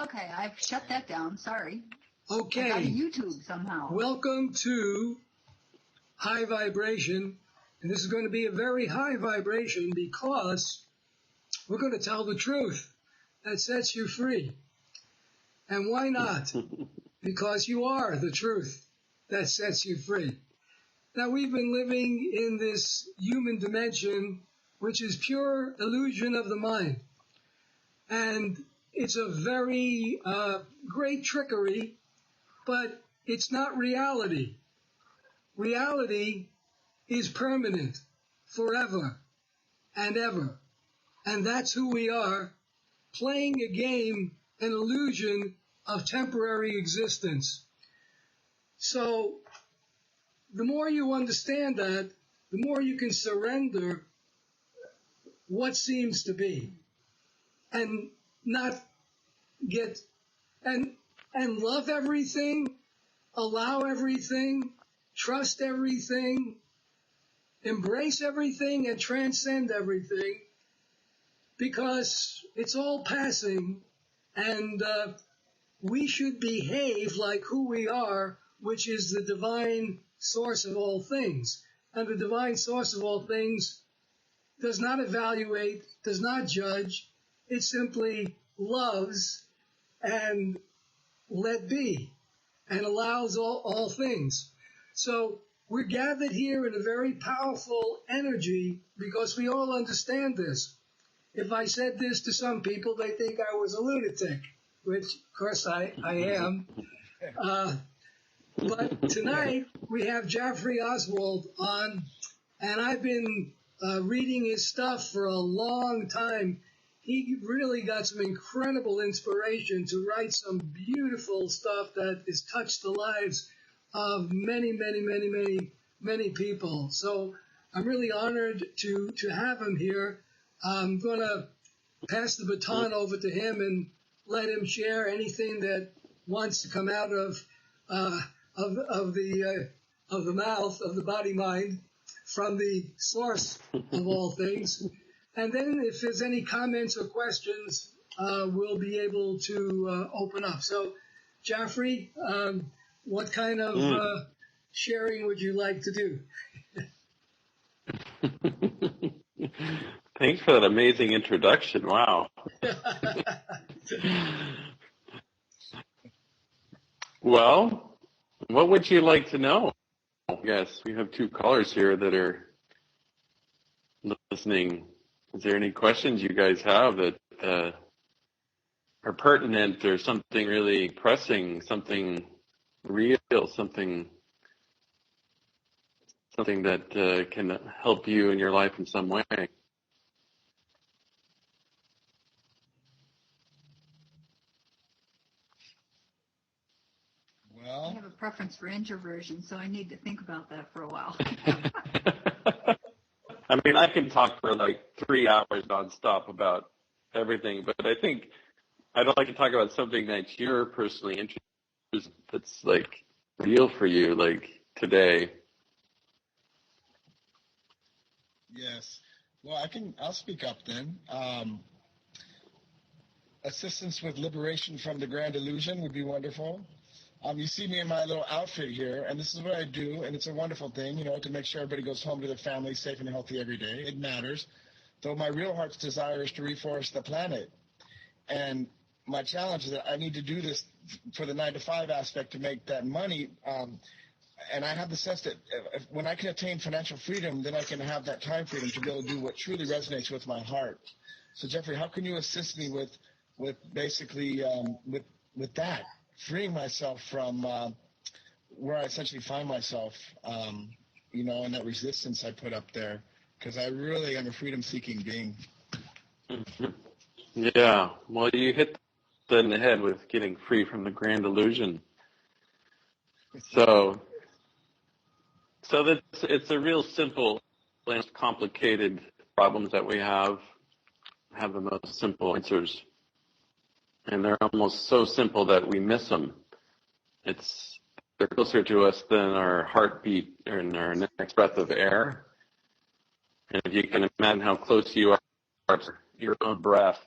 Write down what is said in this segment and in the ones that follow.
Okay, I've shut that down. Sorry. Okay. I got YouTube somehow. Welcome to High Vibration. And this is going to be a very high vibration because we're going to tell the truth that sets you free. And why not? Because you are the truth that sets you free. Now, we've been living in this human dimension, which is pure illusion of the mind. And it's a very great trickery, but it's not reality. Reality is permanent, forever and ever. And that's who we are, playing a game, an illusion of temporary existence. So the more you understand that, the more you can surrender what seems to be and not get and love everything, allow everything, trust everything, embrace everything, and transcend everything, because it's all passing, and we should behave like who we are, which is the divine source of all things. And the divine source of all things does not evaluate, does not judge. It simply loves and let be and allows all things. So we're gathered here in a very powerful energy because we all understand this. If I said this to some people, they think I was a lunatic, which, of course, I am. But tonight we have Jafree Ozwald on, and I've been reading his stuff for a long time. He really got some incredible inspiration to write some beautiful stuff that has touched the lives of many, many, many, many, many people. So I'm really honored to have him here. I'm going to pass the baton over to him and let him share anything that wants to come out of the mouth of the body mind from the source of all things. And then if there's any comments or questions, we'll be able to open up. So, Jafree, what kind of sharing would you like to do? Thanks for that amazing introduction. Wow. Well, what would you like to know? Yes, we have two callers here that are listening. Is there any questions you guys have that are pertinent or something really pressing, something real, something that can help you in your life in some way? I have a preference for introversion, so I need to think about that for a while. I mean, I can talk for like 3 hours nonstop about everything, but I think I'd like to talk about something that you're personally interested in, that's like real for you, like today. Yes. Well, I'll speak up then. Assistance with liberation from the grand illusion would be wonderful. You see me in my little outfit here, and this is what I do, and it's a wonderful thing, to make sure everybody goes home to their family safe and healthy every day. It matters. Though my real heart's desire is to reforest the planet. And my challenge is that I need to do this for the 9-to-5 aspect to make that money. And I have the sense that when I can attain financial freedom, then I can have that time freedom to be able to do what truly resonates with my heart. So, Jeffrey, how can you assist me with basically with that? Freeing myself from where I essentially find myself, and that resistance I put up there, because I really am a freedom-seeking being. Yeah, well, you hit that in the head with getting free from the grand illusion. So it's a real simple, less complicated problems that we have the most simple answers. And they're almost so simple that we miss them. They're closer to us than our heartbeat and our next breath of air. And if you can imagine how close you are to your own breath,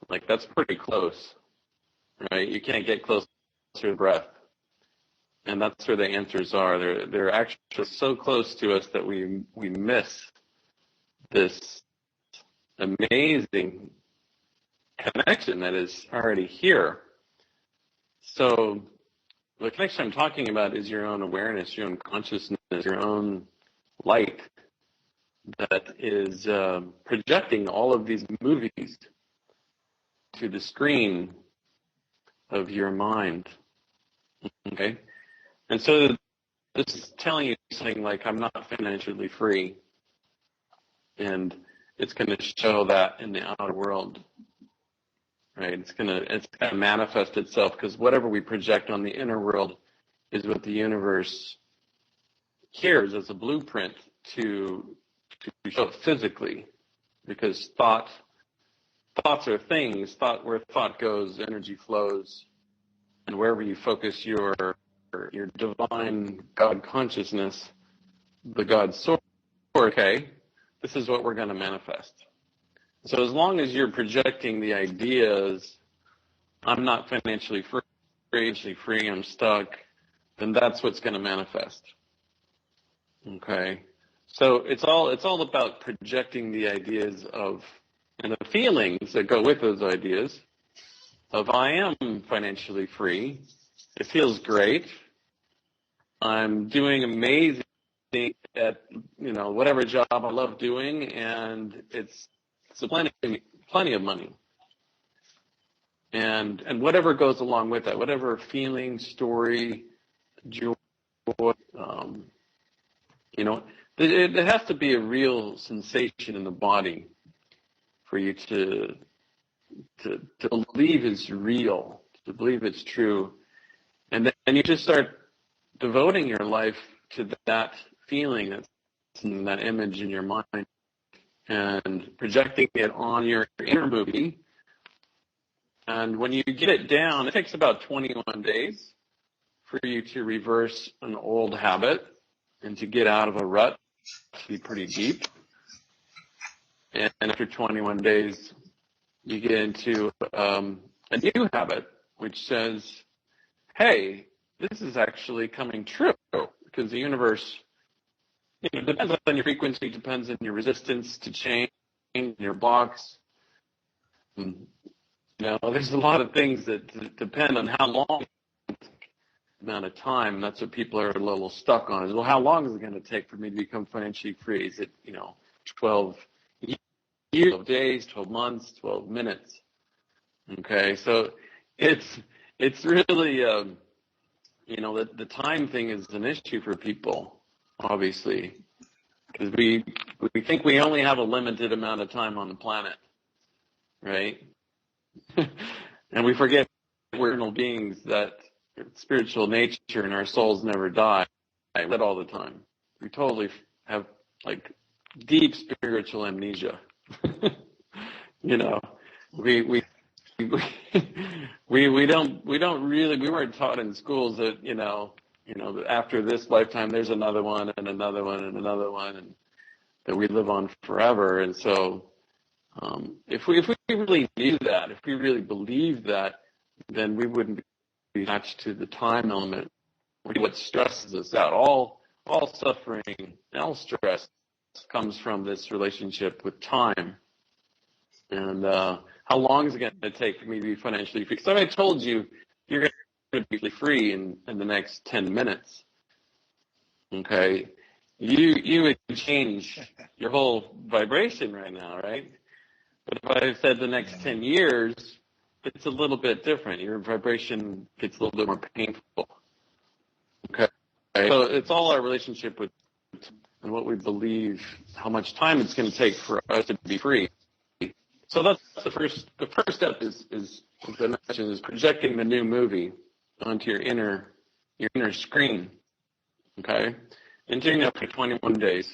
like that's pretty close. right? You can't get closer to the breath. And that's where the answers are. They're actually so close to us that we miss this amazing connection that is already here. So the connection I'm talking about is your own awareness, your own consciousness, your own light that is projecting all of these movies to the screen of your mind. Okay? And so this is telling you something like, I'm not financially free. And it's going to show that in the outer world. Right? It's going to manifest itself, because whatever we project on the inner world is what the universe hears as a blueprint to show it physically. Because thoughts are things. Where thought goes, energy flows. And wherever you focus your divine God consciousness, the God source, okay, this is what we're going to manifest. So as long as you're projecting the ideas, I'm not financially free, I'm stuck, then that's what's going to manifest. Okay? So it's all about projecting the ideas of, and the feelings that go with those ideas of, I am financially free. It feels great. I'm doing amazing at, whatever job I love doing, and it's plenty of money. And whatever goes along with that, whatever feeling, story, joy, it has to be a real sensation in the body for you to believe it's real, to believe it's true. And then you just start devoting your life to that feeling, that image in your mind, and projecting it on your inner movie. And when you get it down, it takes about 21 days for you to reverse an old habit and to get out of a rut, to be pretty deep. And after 21 days, you get into a new habit, which says, hey, this is actually coming true, because the universe, depends on your frequency, depends on your resistance to change, your blocks. There's a lot of things that depend on how long amount of time. That's what people are a little stuck on, is, well, how long is it going to take for me to become financially free? Is it, 12 years, 12 days, 12 months, 12 minutes? Okay, so it's really, the time thing is an issue for people, obviously, because we think we only have a limited amount of time on the planet, right? And we forget we're eternal beings, that spiritual nature and our souls never die. I live all the time. We totally have deep spiritual amnesia. We weren't taught in schools that that after this lifetime there's another one and another one and another one, and that we live on forever. And so if we really knew that, if we really believed that, then we wouldn't be attached to the time element, what stresses us out. All suffering, all stress comes from this relationship with time. And how long is it going to take for me to be financially free? So I told you you're going to be free in the next 10 minutes. Okay? You would change your whole vibration right now, right? But if I said the next 10 years, it's a little bit different. Your vibration gets a little bit more painful. Okay? So it's all our relationship with and what we believe, how much time it's going to take for us to be free. So that's the first step is as I mentioned, is projecting the new movie onto your inner screen. Okay? And doing that for 21 days.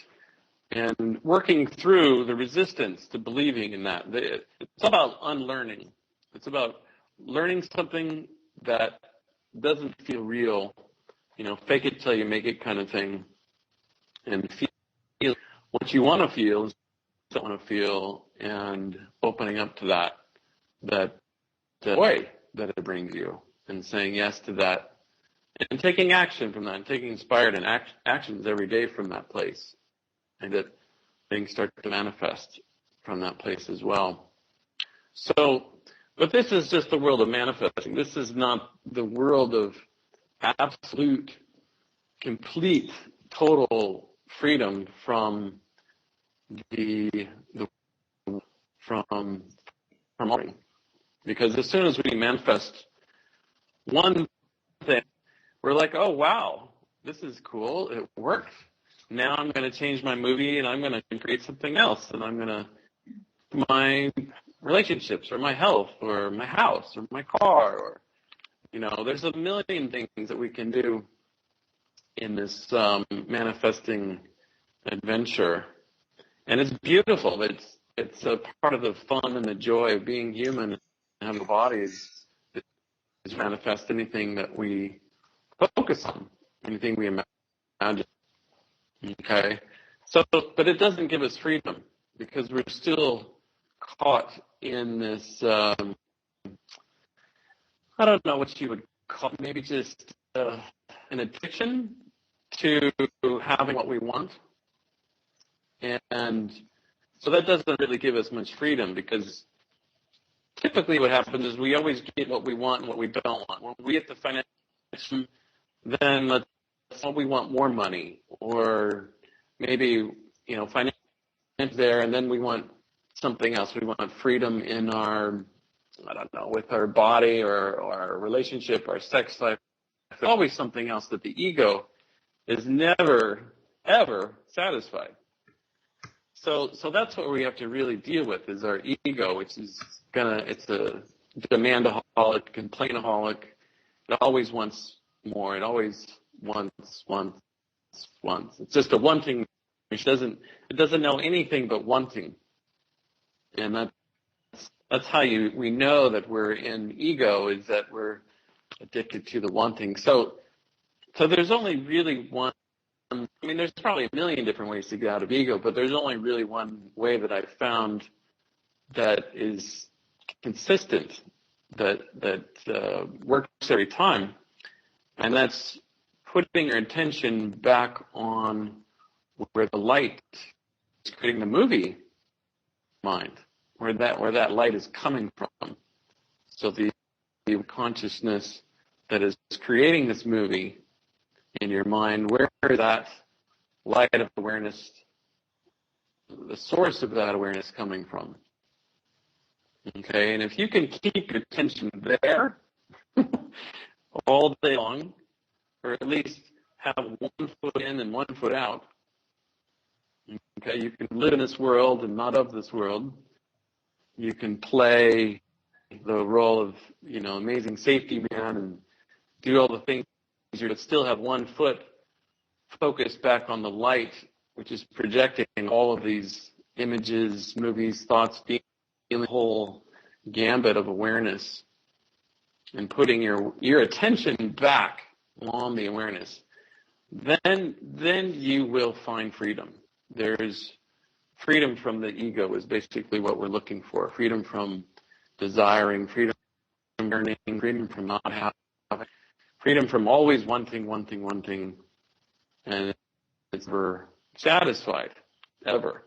And working through the resistance to believing in that. It's about unlearning. It's about learning something that doesn't feel real, fake it till you make it kind of thing, and feel what you want to feel, don't want to feel, and opening up to that way, that it brings you, and saying yes to that, and taking action from that, and taking inspired and actions every day from that place, and that things start to manifest from that place as well. So, but this is just the world of manifesting. This is not the world of absolute, complete, total freedom from the from worry. Because as soon as we manifest one thing, we're like, oh wow, this is cool, it worked. Now I'm going to change my movie and I'm going to create something else, and I'm going to my relationships or my health or my house or my car, or there's a million things that we can do in this manifesting adventure, and it's beautiful. It's a part of the fun and the joy of being human and having bodies is manifest anything that we focus on, anything we imagine. Okay, so but it doesn't give us freedom because we're still caught in this. I don't know what you would call it, maybe just an addiction to having what we want. And so that doesn't really give us much freedom, because typically what happens is we always get what we want and what we don't want. When we get the financial, then we want more money, or maybe, finance there, and then we want something else. We want freedom in our, I don't know, with our body or our relationship, our sex life. There's always something else that the ego is never, ever satisfied. So that's what we have to really deal with, is our ego, which is it's a demandaholic, complainaholic. It always wants more. It always wants. It's just a wanting, which it doesn't know anything but wanting. And that's how we know that we're in ego, is that we're addicted to the wanting. So there's only really one. There's probably a million different ways to get out of ego, but there's only really one way that I've found that is consistent, that works every time, and that's putting your attention back on where the light is creating the movie mind, where that light is coming from. So the consciousness that is creating this movie in your mind, where that light of awareness, the source of that awareness coming from. Okay, and if you can keep your attention there all day long, or at least have one foot in and one foot out, okay, you can live in this world and not of this world. You can play the role of, amazing safety man and do all the things, but still have one foot focused back on the light, which is projecting all of these images, movies, thoughts, being the whole gambit of awareness, and putting your attention back on the awareness. Then you will find freedom. There's freedom from the ego is basically what we're looking for. Freedom from desiring, freedom from yearning, freedom from not having, freedom from always wanting, and it's never satisfied, ever.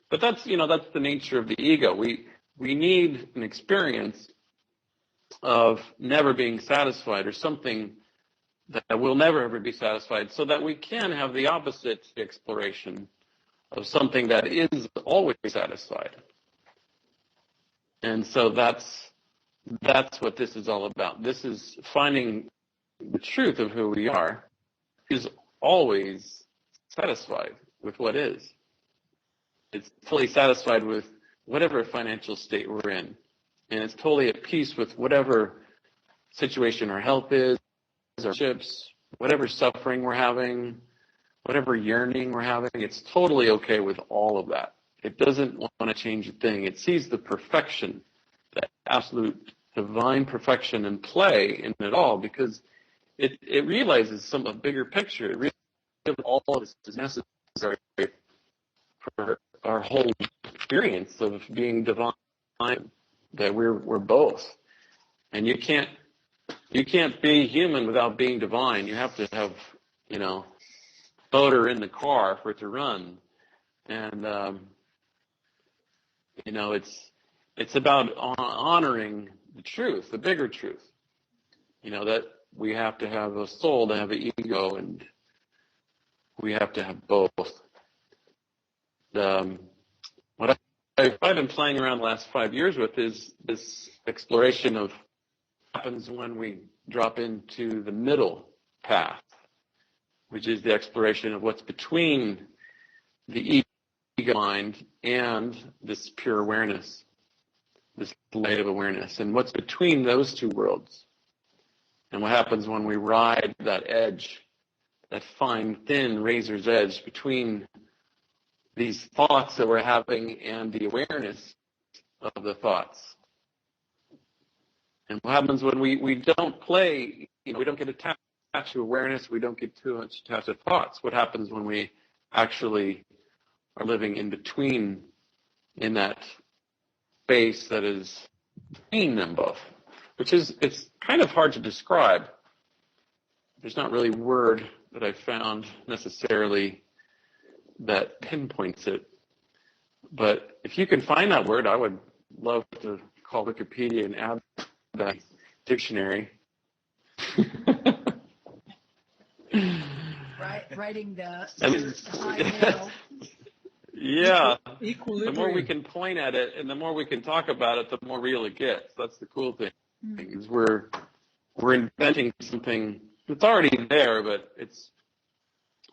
But that's the nature of the ego. We need an experience of never being satisfied, or something that will never ever be satisfied, so that we can have the opposite exploration of something that is always satisfied. And so that's what this is all about. This is finding the truth of who we are, is always satisfied with what is. It's fully satisfied with whatever financial state we're in. And it's totally at peace with whatever situation our health is, our relationships, whatever suffering we're having, whatever yearning we're having. It's totally okay with all of that. It doesn't want to change a thing. It sees the perfection, the absolute divine perfection in play in it all, because it realizes a bigger picture. It realizes all of this is necessary for our whole experience of being divine, that we're both. And you can't be human without being divine. You have to have, motor in the car for it to run. And, it's about honoring the truth, the bigger truth. That we have to have a soul to have an ego, and we have to have both. What I've been playing around the last 5 years with is this exploration of what happens when we drop into the middle path, which is the exploration of what's between the ego mind and this pure awareness, this light of awareness, and what's between those two worlds. And what happens when we ride that edge, that fine, thin razor's edge between these thoughts that we're having and the awareness of the thoughts. And what happens when we don't play, we don't get attached to awareness, we don't get too much attached to thoughts. What happens when we actually are living in between, in that space that is between them both? It's kind of hard to describe. There's not really a word that I found necessarily that pinpoints it. But if you can find that word, I would love to call Wikipedia and add that dictionary. Writing the high middle. Yeah. Equilibrium. The more we can point at it and the more we can talk about it, the more real it gets. That's the cool thing. Is we're inventing something that's already there, but it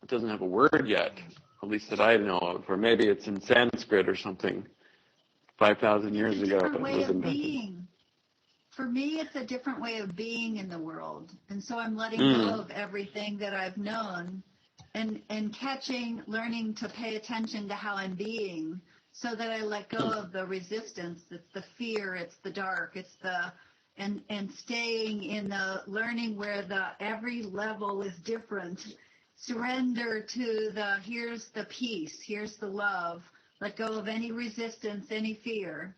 doesn't have a word yet, at least that I know of, or maybe it's in Sanskrit or something 5,000 years ago. It's a different way of being. For me, it's a different way of being in the world. And so I'm letting go of everything that I've known and learning to pay attention to how I'm being, so that I let go of the resistance. It's the fear, it's the dark, it's and staying in the learning where every level is different. Surrender to here's the peace, here's the love. Let go of any resistance, any fear.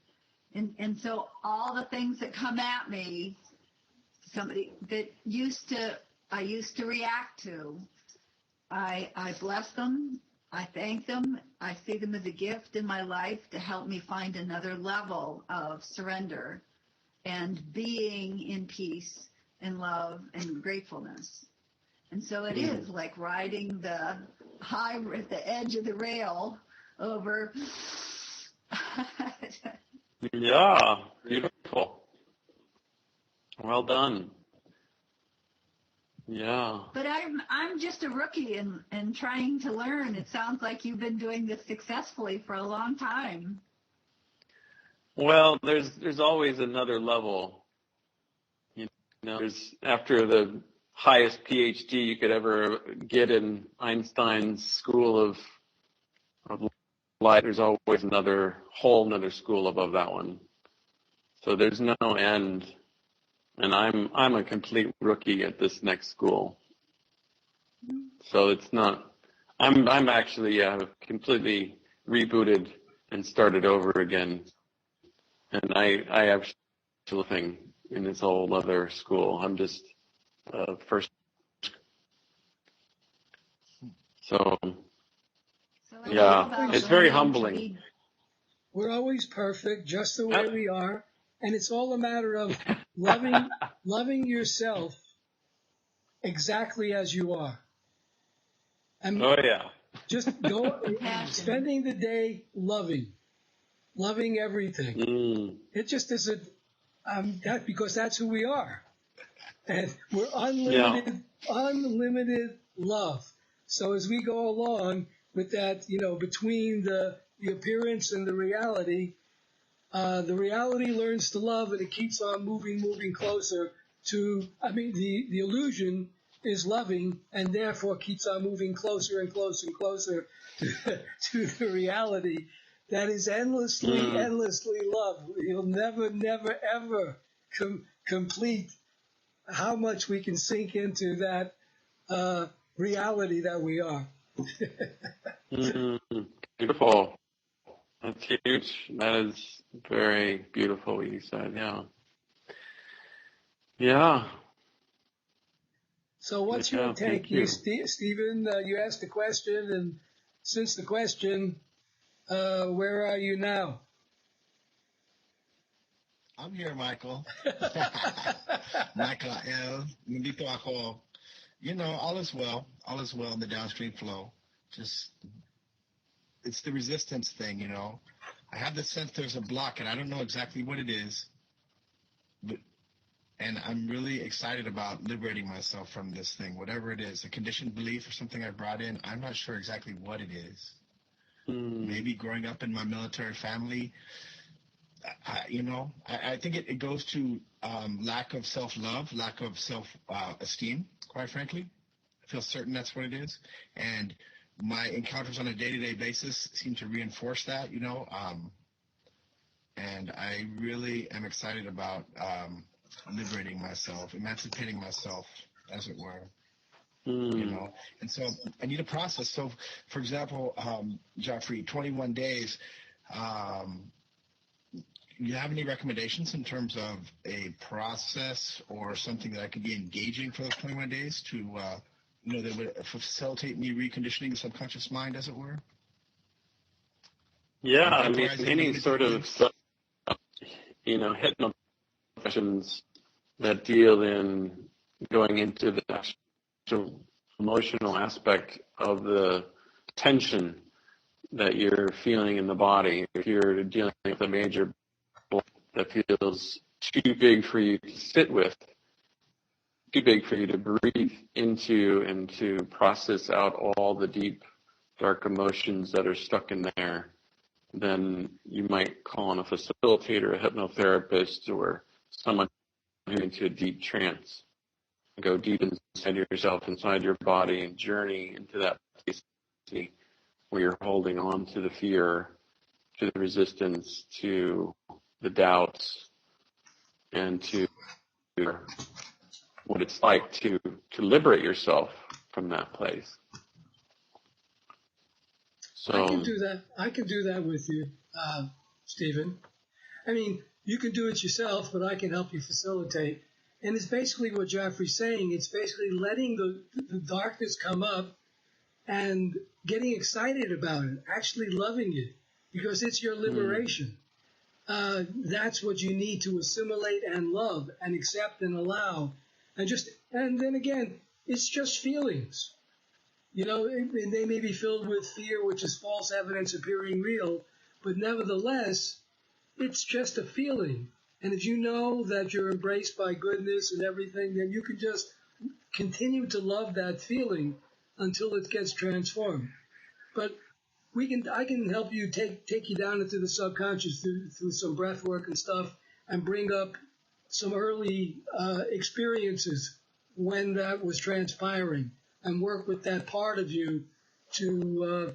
And so all the things that come at me, somebody that I used to react to, I bless them, I thank them, I see them as a gift in my life to help me find another level of surrender and being in peace and love and gratefulness. And so it is like riding the edge of the rail over. Yeah, beautiful. Well done. Yeah. But I'm just a rookie and trying to learn. It sounds like you've been doing this successfully for a long time. Well, there's always another level. There's after the highest PhD you could ever get in Einstein's school of life. There's always another school above that one. So there's no end. And I'm a complete rookie at this next school. So it's not. I'm actually completely rebooted and started over again. And I have nothing in this whole other school. I'm just first. So yeah, it's very humbling. We're always perfect, just the way we are, and it's all a matter of loving yourself exactly as you are. And just spending the day loving everything. It just isn't that, because that's who we are, and we're unlimited love. So as we go along with that, between the appearance and the reality learns to love, and it keeps on moving closer to, the illusion is loving, and therefore keeps on moving closer and closer and closer to the reality that is endlessly love. You'll never, ever complete how much we can sink into that reality that we are. Beautiful. That's huge. That is very beautiful what you said, yeah. Yeah. So what's your take? Thank you. Stephen, you asked the question, and since the question, where are you now? I'm here, Michael. Michael L. Nandito ako. You know, all is well. All is well in the downstream flow. Just, it's the resistance thing, you know. I have the sense there's a block, and I don't know exactly what it is. And I'm really excited about liberating myself from this thing, whatever it is, a conditioned belief or something I brought in. I'm not sure exactly what it is. Maybe growing up in my military family, I think it goes to lack of self-love, lack of self-esteem, quite frankly. I feel certain that's what it is. And my encounters on a day-to-day basis seem to reinforce that, you know. And I really am excited about liberating myself, emancipating myself, as it were. You know, and so I need a process. So, for example, Jafree, 21 days. You have any recommendations in terms of a process or something that I could be engaging for those 21 days to, that would facilitate me reconditioning the subconscious mind, as it were? Yeah, I mean, any sort of, hypnosis sessions that deal in going into the actual emotional aspect of the tension that you're feeling in the body. If you're dealing with a major block that feels too big for you to sit with, too big for you to breathe into and to process out all the deep, dark emotions that are stuck in there, then you might call on a facilitator, a hypnotherapist, or someone into a deep trance. Go deep inside yourself, inside your body, and journey into that place where you're holding on to the fear, to the resistance, to the doubts, and to what it's like to liberate yourself from that place. So I can do that. I can do that with you, Stephen. I mean, you can do it yourself, but I can help you facilitate. And it's basically what Jafree's saying. It's basically letting the darkness come up and getting excited about it, actually loving it, because it's your liberation. That's what you need to assimilate and love and accept and allow. And then again, it's just feelings. You know, and they may be filled with fear, which is false evidence appearing real, but nevertheless, it's just a feeling. And if you know that you're embraced by goodness and everything, then you can just continue to love that feeling until it gets transformed. But I can help you take you down into the subconscious through some breath work and stuff, and bring up some early experiences when that was transpiring, and work with that part of you to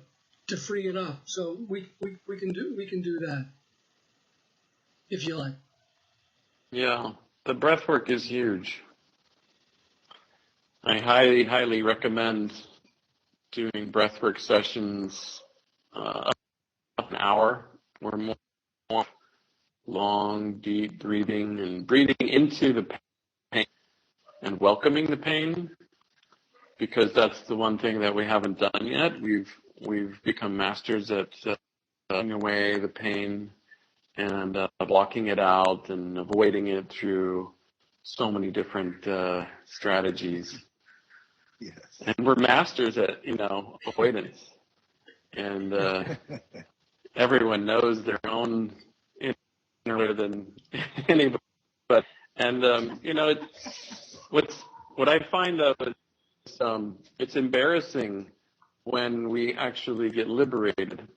free it up. So we can do that if you like. yeah, the breath work is huge. I highly, highly recommend doing breathwork sessions up an hour or more, long, deep breathing and breathing into the pain and welcoming the pain, because that's the one thing that we haven't done yet. We've become masters at taking away the pain and blocking it out and avoiding it through so many different strategies. Yes. And we're masters at, avoidance. And everyone knows their own inner than anybody. And what I find though is it's embarrassing when we actually get liberated,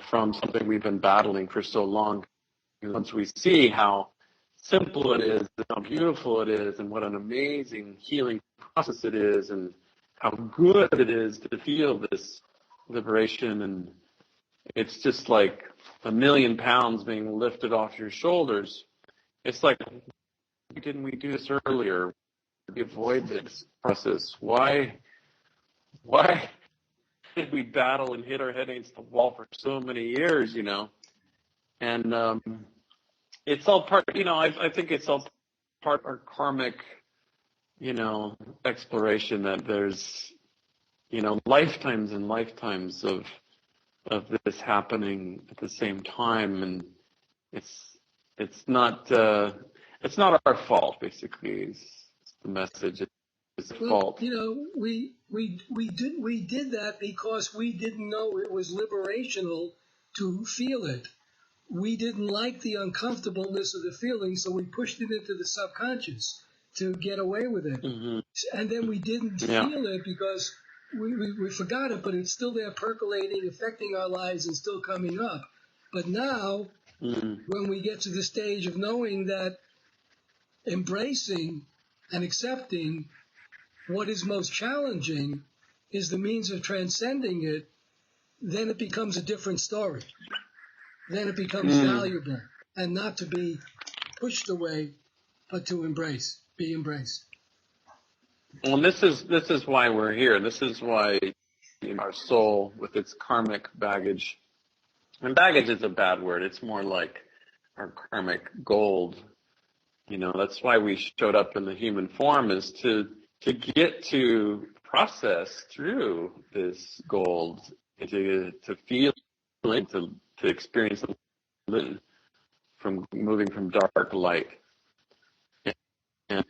from something we've been battling for so long. Once we see how simple it is, and how beautiful it is, and what an amazing healing process it is, and how good it is to feel this liberation, and it's just like 1,000,000 pounds being lifted off your shoulders. It's like, why didn't we do this earlier? We avoid this process. Why did we battle and hit our head against the wall for so many years, And it's all part, I think it's all part of our karmic, exploration, that there's, lifetimes and lifetimes of this happening at the same time, and it's not our fault, basically. It's the message. It's fault. We did that because we didn't know it was liberational to feel it. We didn't like the uncomfortableness of the feeling, so we pushed it into the subconscious to get away with it. Mm-hmm. And then we didn't feel it because we forgot it, but it's still there percolating, affecting our lives and still coming up. But now, when we get to the stage of knowing that embracing and accepting what is most challenging is the means of transcending it, then it becomes a different story. Then it becomes valuable, and not to be pushed away, but to be embraced. Well, this is why we're here. This is why our soul, with its karmic baggage, and baggage is a bad word. It's more like our karmic gold. That's why we showed up in the human form, is to get to process through this gold, to feel it, to experience it, from moving from dark to light. And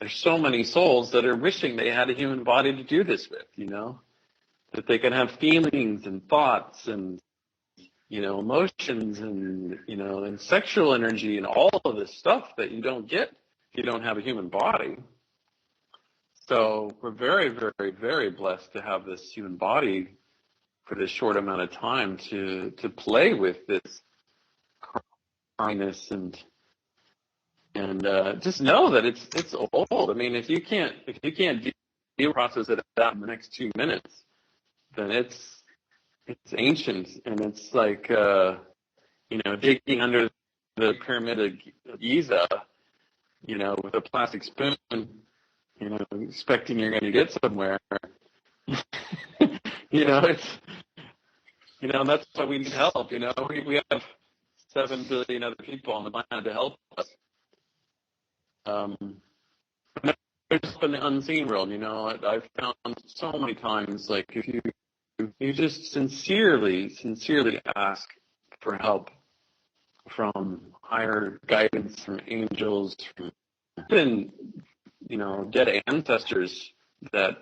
there's so many souls that are wishing they had a human body to do this with, that they can have feelings and thoughts and, emotions and sexual energy and all of this stuff that you don't get if you don't have a human body. So we're very, very, very blessed to have this human body for this short amount of time to play with this kindness and just know that it's old. I mean, if you can't deal with process it out in the next 2 minutes, then it's ancient, and it's like digging under the pyramid of Giza, with a plastic spoon, expecting you're going to get somewhere. That's why we need help. We have 7 billion other people on the planet to help us. There's in the unseen world, I've found so many times, like, if you just sincerely ask for help from higher guidance, from angels, from even, dead ancestors that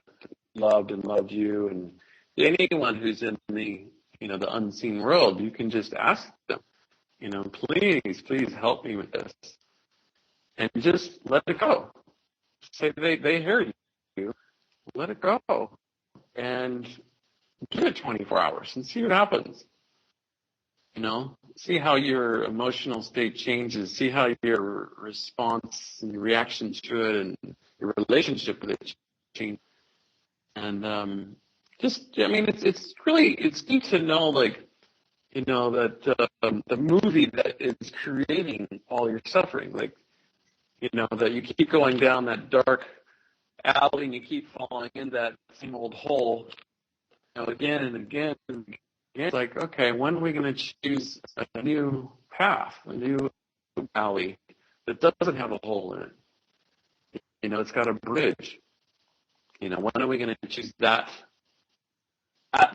loved you, and anyone who's in the, the unseen world, you can just ask them, please help me with this. And just let it go. Say they hear you. Let it go. And give it 24 hours and see what happens. See how your emotional state changes. See how your response and your reaction to it and your relationship with it changes. And it's neat to know, like, that the movie that is creating all your suffering, like, that you keep going down that dark alley and you keep falling in that same old hole, again and again and again. It's like, okay, when are we going to choose a new path, a new alley that doesn't have a hole in it? It's got a bridge. When are we going to choose that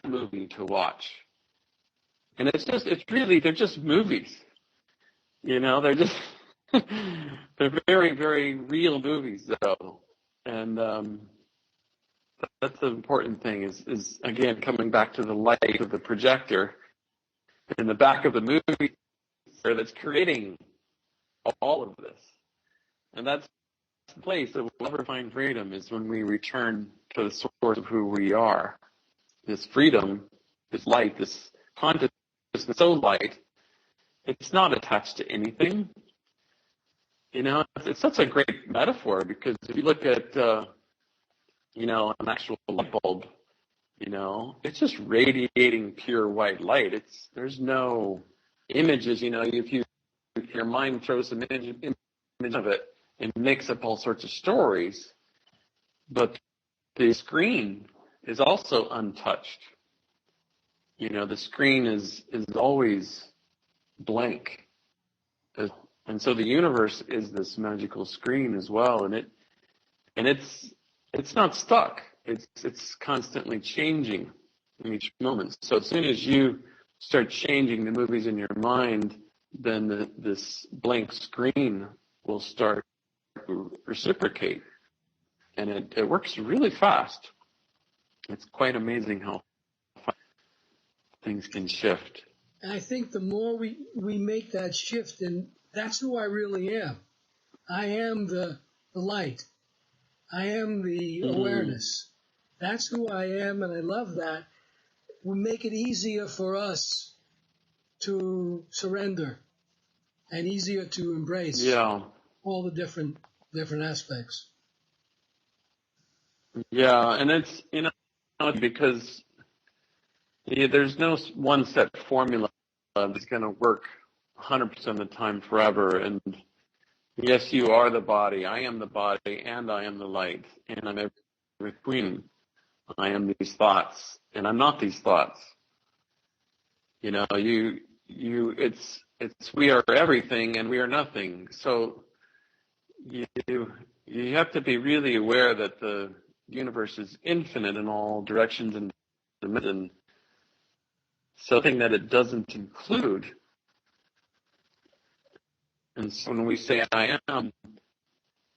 movie to watch? And they're just movies. They're just, they're very, very real movies, though. And that's the important thing is, again, coming back to the light of the projector in the back of the movie that's creating all of this. And that's the place that we'll ever find freedom, is when we return to the source of who we are. This freedom, this light, this consciousness, so light, it's not attached to anything. It's such a great metaphor, because if you look at, an actual light bulb, it's just radiating pure white light. There's no images, if your mind throws some image of it and makes up all sorts of stories, but the screen is also untouched. The screen is always blank. And so the universe is this magical screen as well, and it's not stuck. It's constantly changing in each moment. So as soon as you start changing the movies in your mind, then this blank screen will start to reciprocate, and it works really fast. It's quite amazing how fast things can shift. And I think the more we make that shift, and that's who I really am. I am the light. I am the awareness. That's who I am, and I love that. Will make it easier for us to surrender and easier to embrace all the different aspects. Yeah, and it's, because there's no one set formula that's going to work 100% of the time forever. And yes, you are the body. I am the body, and I am the light, and I'm every between. I am these thoughts, and I'm not these thoughts. It's we are everything, and we are nothing. So you have to be really aware that the universe is infinite in all directions and dimensions. Something that it doesn't include. And so when we say I am,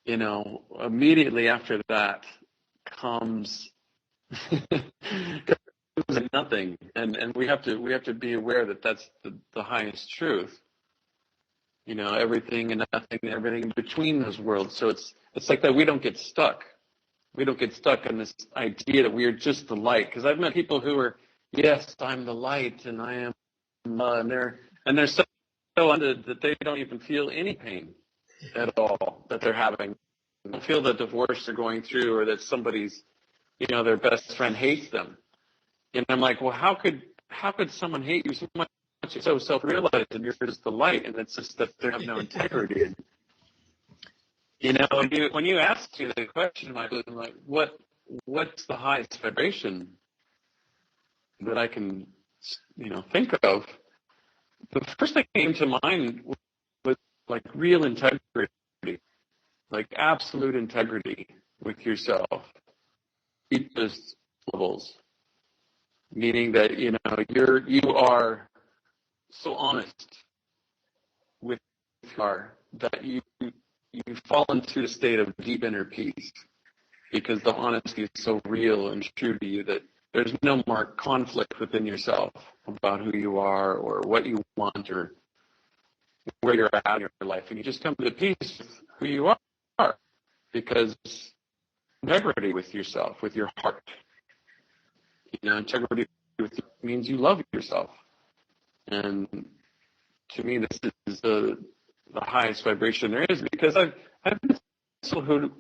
immediately after that comes nothing. And we have to be aware that that's the highest truth. Everything and nothing, everything in between those worlds. So it's like that we don't get stuck. We don't get stuck on this idea that we are just the light. Because I've met people who are, yes, I'm the light, and I am, and they're so under that they don't even feel any pain at all that they're having. They don't feel the divorce they're going through, or that somebody's, their best friend hates them. And I'm like, well, how could someone hate you so much? You're so self-realized, and you're just the light, and it's just that they have no integrity. And, when you ask me the question, Michael, I'm like, what's the highest vibration that I can, think of? The first thing that came to mind was like real integrity, like absolute integrity with yourself, deepest levels, meaning that you are so honest with you are that you fall into a state of deep inner peace, because the honesty is so real and true to you that there's no more conflict within yourself about who you are or what you want or where you're at in your life. And you just come to peace with who you are, because integrity with yourself, with your heart. Integrity with you means you love yourself. And to me, this is the highest vibration there is, because I've been people who,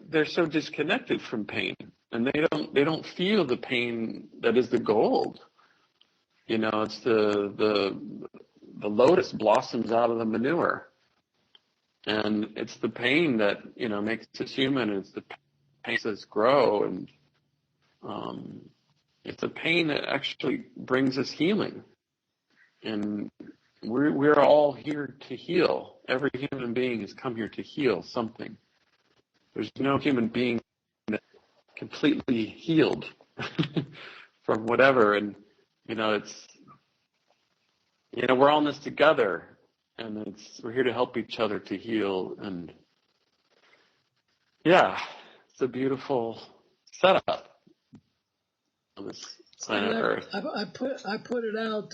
they're so disconnected from pain, and they don't feel the pain that is the gold. It's the lotus blossoms out of the manure, and it's the pain that makes us human. It's the pain that makes us grow, and it's the pain that actually brings us healing. And we're all here to heal. Every human being has come here to heal something. There's no human being that's completely healed from whatever. And, we're all in this together, and we're here to help each other to heal. And yeah, it's a beautiful setup on this planet Earth. I put it out.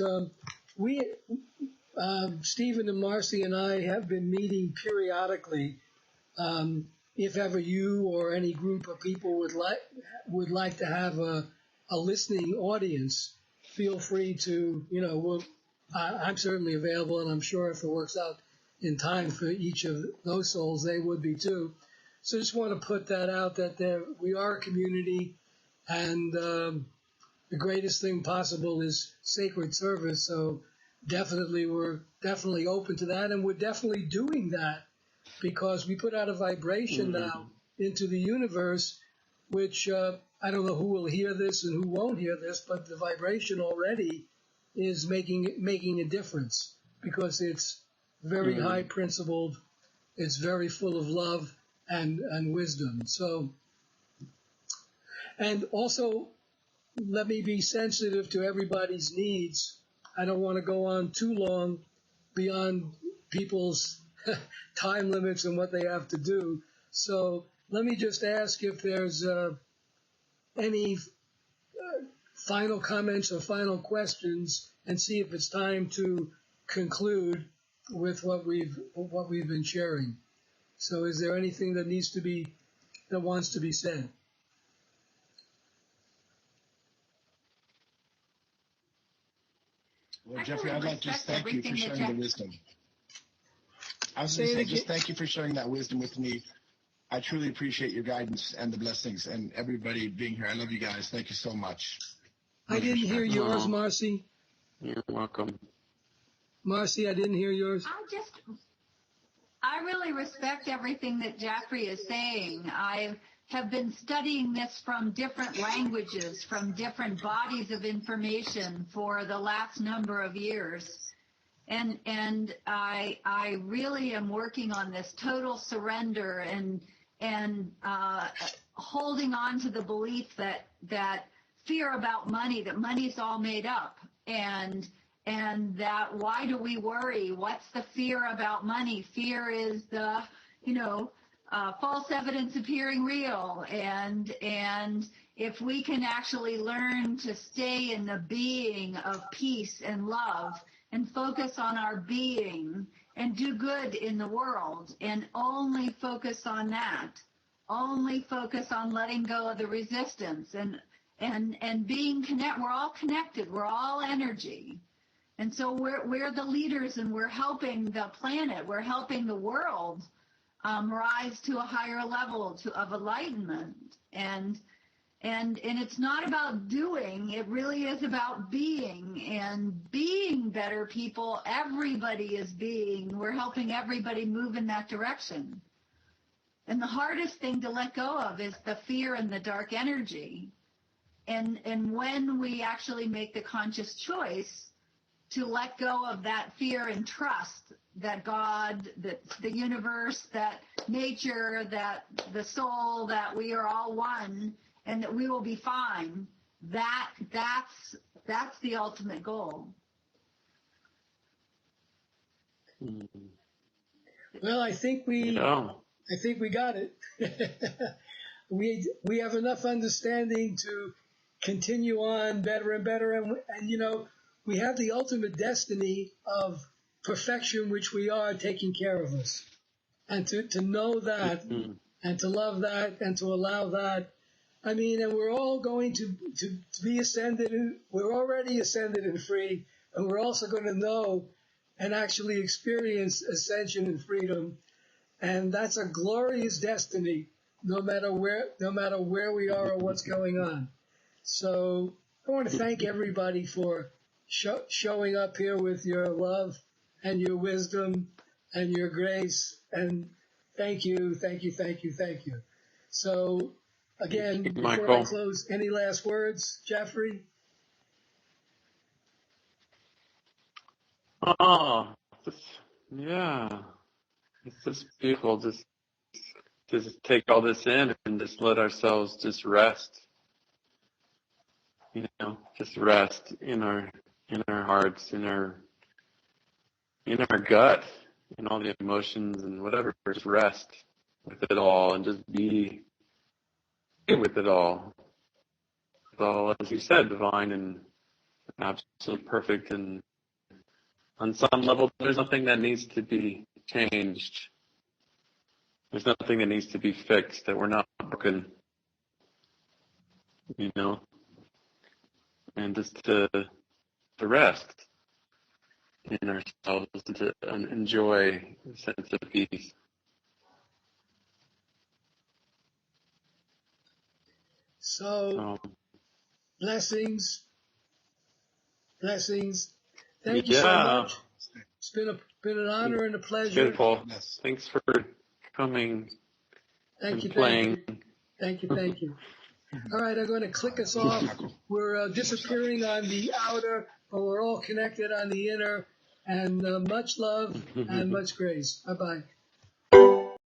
Stephen and Marcy and I have been meeting periodically. If ever you or any group of people would like to have a listening audience, feel free to. I'm certainly available, and I'm sure if it works out in time for each of those souls, they would be too. So just want to put that out that we are a community, and the greatest thing possible is sacred service. So we're definitely open to that, and we're definitely doing that, because we put out a vibration now into the universe, which I don't know who will hear this and who won't hear this, but the vibration already is making a difference, because it's very high principled. It's very full of love and wisdom. So, and also, let me be sensitive to everybody's needs. I don't want to go on too long beyond people's time limits and what they have to do. So let me just ask if there's any final comments or final questions, and see if it's time to conclude with what we've been sharing. So is there anything that wants to be said? Well, Jeffrey, I'd like to just thank you for sharing the wisdom. I was going to say, just thank you for sharing that wisdom with me. I truly appreciate your guidance and the blessings and everybody being here. I love you guys. Thank you so much. I didn't hear yours, Marcy. You're welcome. Marcy, I didn't hear yours. I really respect everything that Jafree is saying. I have been studying this from different languages, from different bodies of information for the last number of years. And I really am working on this total surrender and holding on to the belief that fear about money, that money's all made up, and that why do we worry? What's the fear about money? Fear is the, false evidence appearing real. And if we can actually learn to stay in the being of peace and love and focus on our being and do good in the world and only focus on that, only focus on letting go of the resistance and being connected. We're all connected. We're all energy. And so we're the leaders, and we're helping the planet. We're helping the world rise to a higher level of enlightenment. And it's not about doing. It really is about being, and being better people. Everybody is being. We're helping everybody move in that direction. And the hardest thing to let go of is the fear and the dark energy. And when we actually make the conscious choice to let go of that fear and trust that God, that the universe, that nature, that the soul, that we are all one and that we will be fine, that's the ultimate goal. Well, I think we got it. We have enough understanding to continue on better and better, and we have the ultimate destiny of perfection, which we are, taking care of us. And to know that, and to love that, and to allow that. I mean, and we're all going to be ascended, and we're already ascended and free, and we're also going to know and actually experience ascension and freedom. And that's a glorious destiny, no matter where we are or what's going on. So I want to thank everybody for showing up here with your love and your wisdom and your grace. And thank you. So again, before I close, any last words, Jafree? It's just beautiful. Just take all this in and just let ourselves just rest. Just rest in our hearts, in our gut, in all the emotions and whatever. Just rest with it all and just be with it all. It's all, as you said, divine and absolutely perfect. And on some level, there's nothing that needs to be changed. There's nothing that needs to be fixed, that we're not broken, and just to rest in ourselves and to enjoy a sense of peace. So, blessings. Thank you so much. It's been an honor and a pleasure. Beautiful. Thanks for coming and playing. Thank you. All right, I'm going to click us off. We're disappearing on the outer, but we're all connected on the inner. And much love and much grace. Bye-bye.